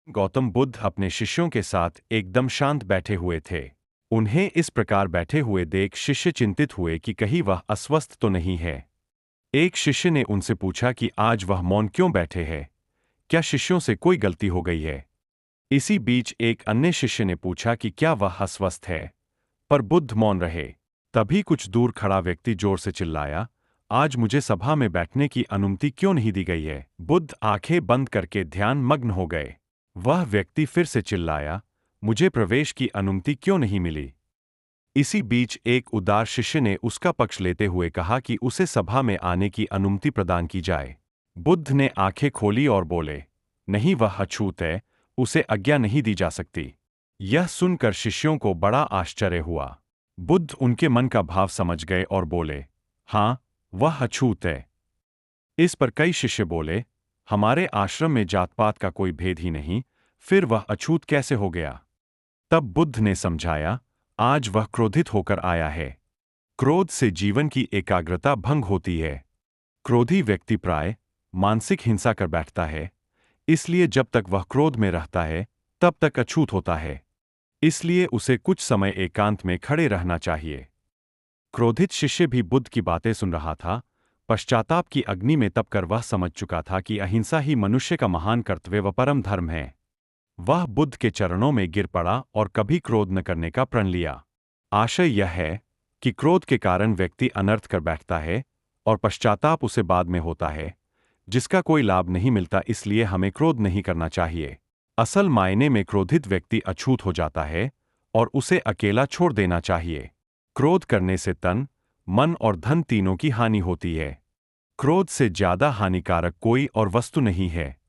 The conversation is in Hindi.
गौतम बुद्ध अपने शिष्यों के साथ एकदम शांत बैठे हुए थे। उन्हें इस प्रकार बैठे हुए देख शिष्य चिंतित हुए कि कहीं वह अस्वस्थ तो नहीं है। एक शिष्य ने उनसे पूछा कि आज वह मौन क्यों बैठे हैं? क्या शिष्यों से कोई गलती हो गई है? इसी बीच एक अन्य शिष्य ने पूछा कि क्या वह अस्वस्थ है? पर बुद्ध मौन रहे। तभी कुछ दूर खड़ा व्यक्ति जोर से चिल्लाया, आज मुझे सभा में बैठने की अनुमति क्यों नहीं दी गई है? बुद्ध आंखें बंद करके ध्यान मग्न हो गए। वह व्यक्ति फिर से चिल्लाया, मुझे प्रवेश की अनुमति क्यों नहीं मिली? इसी बीच एक उदार शिष्य ने उसका पक्ष लेते हुए कहा कि उसे सभा में आने की अनुमति प्रदान की जाए। बुद्ध ने आंखें खोली और बोले, नहीं, वह अछूत है, उसे आज्ञा नहीं दी जा सकती। यह सुनकर शिष्यों को बड़ा आश्चर्य हुआ। बुद्ध उनके मन का भाव समझ गए और बोले, हाँ, वह अछूत है। इस पर कई शिष्य बोले, हमारे आश्रम में जात-पात का कोई भेद ही नहीं, फिर वह अछूत कैसे हो गया? तब बुद्ध ने समझाया, आज वह क्रोधित होकर आया है। क्रोध से जीवन की एकाग्रता भंग होती है। क्रोधी व्यक्ति प्राय मानसिक हिंसा कर बैठता है, इसलिए जब तक वह क्रोध में रहता है, तब तक अछूत होता है। इसलिए उसे कुछ समय एकांत में खड़े रहना चाहिए। क्रोधित शिष्य भी बुद्ध की बातें सुन रहा था। पश्चाताप की अग्नि में तपकर वह समझ चुका था कि अहिंसा ही मनुष्य का महान कर्तव्य व परम धर्म है। वह बुद्ध के चरणों में गिर पड़ा और कभी क्रोध न करने का प्रण लिया। आशय यह है कि क्रोध के कारण व्यक्ति अनर्थ कर बैठता है और पश्चाताप उसे बाद में होता है, जिसका कोई लाभ नहीं मिलता। इसलिए हमें क्रोध नहीं करना चाहिए। असल मायने में क्रोधित व्यक्ति अछूत हो जाता है और उसे अकेला छोड़ देना चाहिए। क्रोध करने से तन, मन और धन तीनों की हानि होती है। क्रोध से ज्यादा हानिकारक कोई और वस्तु नहीं है।